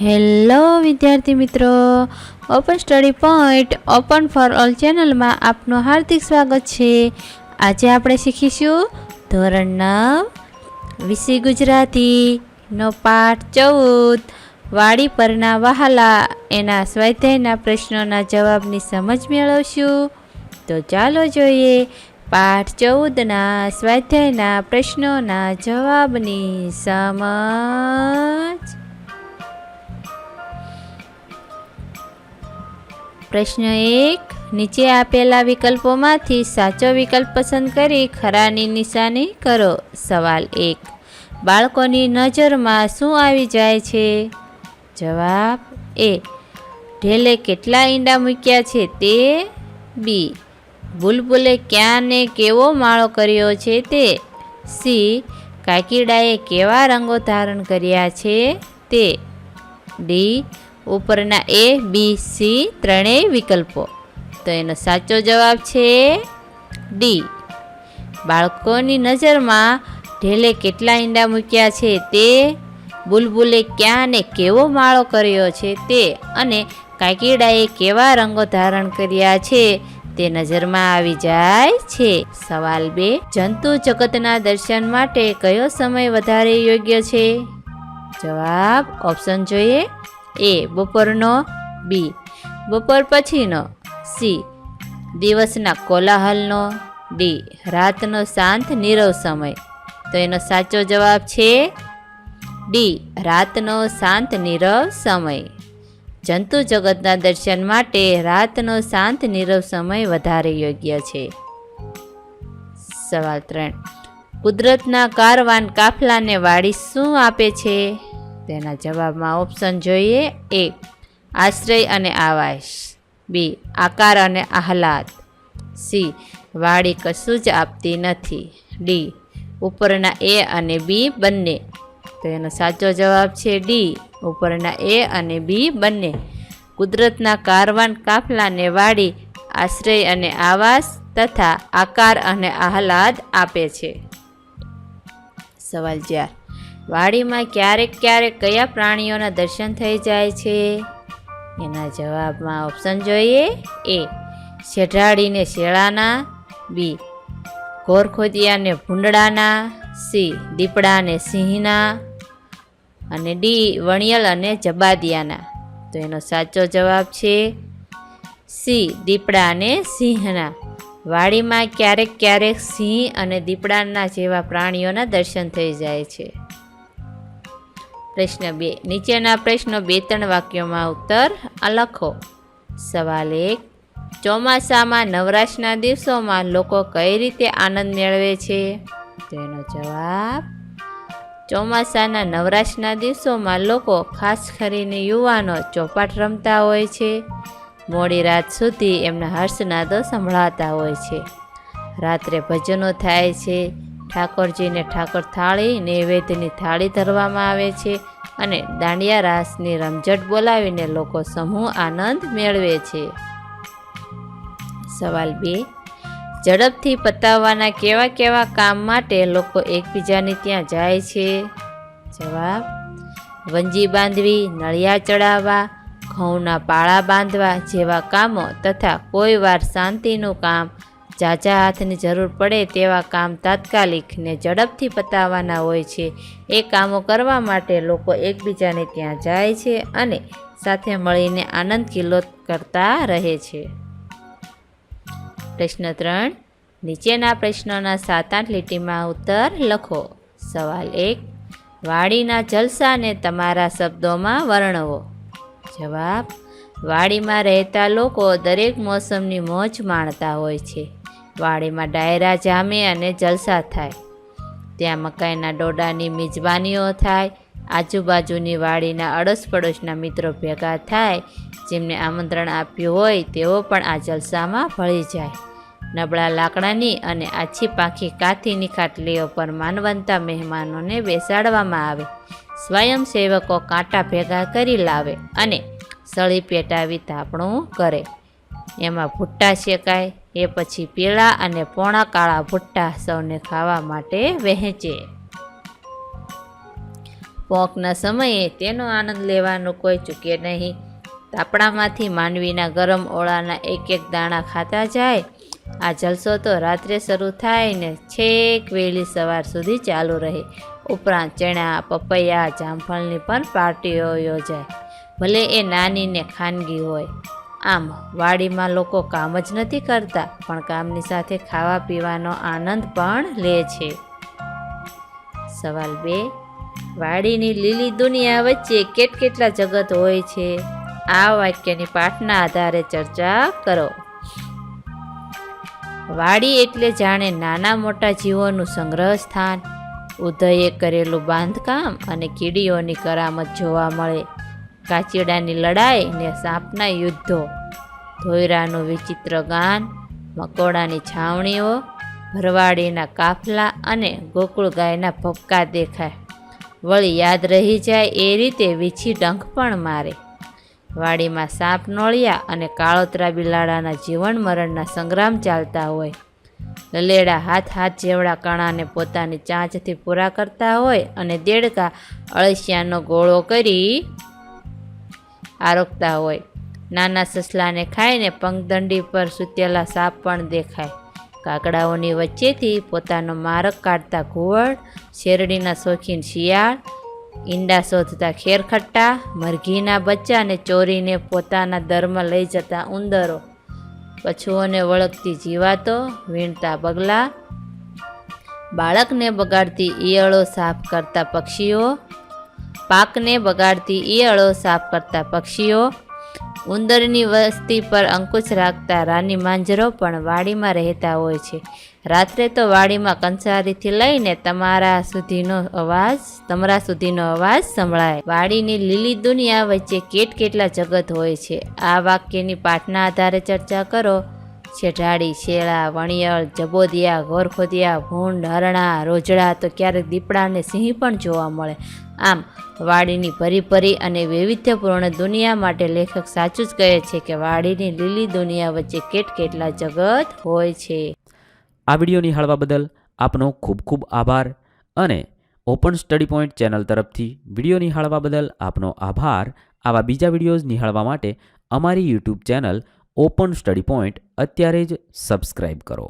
Hello વિદ્યાર્થી મિત્રો, open study point open for all ચેનલમાં આપનું હાર્દિક સ્વાગત છે. આજે આપણે શીખીશું ધોરણ 9 વિષય ગુજરાતીનો પાઠ 14 વાડી પરના વહાલા એના સ્વાધ્યાયના પ્રશ્નોના જવાબની સમજ મેળવશું. તો ચાલો જોઈએ પાઠ 14ના સ્વાધ્યાયના પ્રશ્નોના જવાબની સમજ. પ્રશ્ન 1. નીચે આપેલા વિકલ્પોમાંથી સાચો વિકલ્પ પસંદ કરી ખરાની નિશાની કરો. સવાલ 1. બાળકોની નજરમાં શું આવી જાય છે? જવાબ એ. ઢેલે કેટલા ઈંડા મૂક્યા છે તે. બી. બુલબુલે ક્યાં ને કેવો માળો કર્યો છે તે. સી. કાકીડાએ કેવા રંગો ધારણ કર્યા છે તે. ડી. ઉપરના એ બી સી ત્રણેય વિકલ્પો. તો એનો સાચો જવાબ છે ડી. બાળકોની નજરમાં ઢેલે કેટલા ઈંડા મૂક્યા છે તે, બુલબુલે ક્યાં ને કેવો માળો કર્યો છે તે અને કાકીડાએ કેવા રંગો ધારણ કર્યા છે તે નજરમાં આવી જાય છે. સવાલ 2. જંતુ જગતના દર્શન માટે કયો સમય વધારે યોગ્ય છે? જવાબ ઓપ્શન જોઈએ. એ. બપોરનો. બી. બપોર પછીનો. સી. દિવસના કોલાહલનો. ડી. રાતનો શાંત નીરવ સમય. તો એનો સાચો જવાબ છે ડી. રાતનો શાંત નીરવ સમય. જંતુ જગતના દર્શન માટે રાતનો શાંત નીરવ સમય વધારે યોગ્ય છે. સવાલ 3. કુદરતના કારવાન કાફલાને વાડી શું આપે છે? તેના જવાબમાં ઓપ્શન જોઈએ. એ. આશ્રય અને આવાસ. બી. આકાર અને આહલાદ. સી. વાડી કશું જ આપતી નથી. ડી. ઉપરના એ અને બી બંને. તો એનો સાચો જવાબ છે ડી. ઉપરના એ અને બી બંને. કુદરતના કારવાન કાફલાને વાડી આશ્રય અને આવાસ તથા આકાર અને આહલાદ આપે છે. સવાલ 4. વાડીમાં ક્યારેક ક્યારેક કયા પ્રાણીઓના દર્શન થઈ જાય છે? એના જવાબમાં ઓપ્શન જોઈએ. એ. શેઢાડીને શેળાના. બી. ઘોરખોદિયાને ભૂંડળાના. સી. દીપડાને સિંહના અને ડી. વણિયલ અને જબાદિયાના. તો એનો સાચો જવાબ છે સી. દીપડા અને સિંહના. વાડીમાં ક્યારેક ક્યારેક સિંહ અને દીપડાના જેવા પ્રાણીઓના દર્શન થઈ જાય છે. પ્રશ્ન 2. નીચેના પ્રશ્નો 2-3 વાક્યોમાં ઉત્તર લખો. સવાલ 1. ચોમાસામાં નવરાશના દિવસોમાં લોકો કઈ રીતે આનંદ મેળવે છે? તેનો જવાબ. ચોમાસાના નવરાશના દિવસોમાં લોકો ખાસ કરીને યુવાનો ચોપાટ રમતા હોય છે. મોડી રાત સુધી એમના હર્ષનાદો સંભળાતા હોય છે. રાત્રે ભજનો થાય છે. ઠાકોરજીને ઠાકોર થાળી નૈવેદ્યની થાળી ધરવામાં આવે છે અને દાંડિયા રાસની રમઝટ બોલાવીને લોકો સમૂહ આનંદ મેળવે છે. સવાલ 2. ઝડપથી પતાવવાના કેવા કેવા કામ માટે લોકો એકબીજાની ત્યાં જાય છે? જવાબ. વંજી બાંધવી, નળિયા ચડાવવા, ઘઉંના પાળા બાંધવા જેવા કામો તથા કોઈ વાર શાંતિનું કામ, ઝાઝા હાથની જરૂર પડે તેવા કામ તાત્કાલિક ને ઝડપથી પતાવવાના હોય છે. એ કામો કરવા માટે લોકો એકબીજાને ત્યાં જાય છે અને સાથે મળીને આનંદ કિલ્લોત કરતા રહે છે. પ્રશ્ન 3. નીચેના પ્રશ્નોના 7-8 લીટીમાં ઉત્તર લખો. સવાલ 1. વાડીના જલસાને તમારા શબ્દોમાં વર્ણવો. જવાબ. વાડીમાં રહેતા લોકો દરેક મોસમની મોજ માણતા હોય છે. વાડીમાં ડાયરા જામે અને જલસા થાય. ત્યાં મકાઈના ડોડાની મિજબાનીઓ થાય. આજુબાજુની વાડીના અડોશ પડોશના મિત્રો ભેગા થાય. જેમને આમંત્રણ આપ્યું હોય તેઓ પણ આ જલસામાં ભળી જાય. નબળા લાકડાની અને આછી પાંખી કાથીની ખાટલીઓ પર માનવંતા મહેમાનોને બેસાડવામાં આવે. સ્વયંસેવકો કાંટા ભેગા કરી લાવે અને સળી પેટાવી તાપણું કરે. એમાં ભૂટ્ટા શેકાય. એ પછી પીળા અને પોણા કાળા ભૂટ્ટા સૌને ખાવા માટે વહેંચે. પોંકના સમયે તેનો આનંદ લેવાનો કોઈ ચૂકે નહીં. તાપણામાંથી માનવીના ગરમ ઓળાના એક એક દાણા ખાતા જાય. આ જલસો તો રાત્રે શરૂ થાય ને છેક વહેલી સવાર સુધી ચાલુ રહે. ઉપરાંત ચણા, પપૈયા, જામફળની પણ પાર્ટીઓ યોજાય, ભલે એ નાની ને ખાનગી હોય. આમ વાડીમાં લોકો કામ જ નથી કરતા, પણ કામની સાથે ખાવા પીવાનો આનંદ પણ લે છે. સવાલ 2. વાડીની લીલી દુનિયા વચ્ચે કેટલા જગત હોય છે? આ વાક્યની પાઠના આધારે ચર્ચા કરો. વાડી એટલે જાણે નાના મોટા જીવોનું સંગ્રહ સ્થાન. ઉદયે કરેલું બાંધકામ અને કીડીઓની કરામત જોવા મળે. કાચીડાની લડાઈ ને સાપના યુદ્ધો, ધોયરાનું વિચિત્ર ગાન, મકોડાની છાવણીઓ, ભરવાડીના કાફલા અને ગોકુળ ગાયના ભપકા દેખાય. વળી યાદ રહી જાય એ રીતે વીછી ડંખ પણ મારે. વાડીમાં સાપ નોળિયા અને કાળોતરા બિલાડાના જીવન મરણના સંગ્રામ ચાલતા હોય. લલેડા હાથ જેવડા કણાને પોતાની ચાંચથી પૂરા કરતા હોય અને દેડકા અળસિયાનો ગોળો કરી આરોગતા હોય. નાના સસલાને ખાઈને પંખદંડી પર સૂતેલા સાપ પણ દેખાય. કાકડાઓની વચ્ચેથી પોતાનો મારક કાઢતા ઘુવડ, શેરડીના શોખીન શિયાળ, ઈંડા શોધતા ખેરખટ્ટા, મરઘીના બચ્ચાને ચોરીને પોતાના દરમાં લઈ જતા ઉંદરો, પશુઓને વળગતી જીવાતો, વીણતા બગલા, બાળકને બગાડતી ઈયળો સાફ કરતા પક્ષીઓ, પાકને બગાડતી ઈયળો સાફ કરતા પક્ષીઓ, ઉંદરની વસ્તી પર અંકુશ રાખતા રાની માંજરો પણ વાડીમાં રહેતા હોય છે. રાત્રે તો વાડીમાં કંસારીથી લઈને તમારા સુધીનો અવાજ સંભળાય. વાડીની લીલી દુનિયા વચ્ચે કેટલા જગત હોય છે? આ વાક્યની પાઠના આધારે ચર્ચા કરો. શેઢાડી, શેળા, વણિયળ, જબોદિયા, ગોરખોદિયા, ભૂંડ, હરણા, રોજડા, તો ક્યારેક દીપડા અને સિંહ પણ જોવા મળે. આમ વાડીની ભરી અને વૈવિધ્યપૂર્ણ દુનિયા માટે લેખક સાચું જ કહે છે કે વાડીની લીલી દુનિયા વચ્ચે કેટલા જગત હોય છે. આ વિડીયો નિહાળવા બદલ આપનો ખૂબ ખૂબ આભાર અને ઓપન સ્ટડી પોઈન્ટ ચેનલ તરફથી વિડીયો નિહાળવા બદલ આપનો આભાર. આવા બીજા વિડીયોઝ નિહાળવા માટે અમારી YouTube channel open study point અત્યારે જ સબસ્ક્રાઈબ કરો.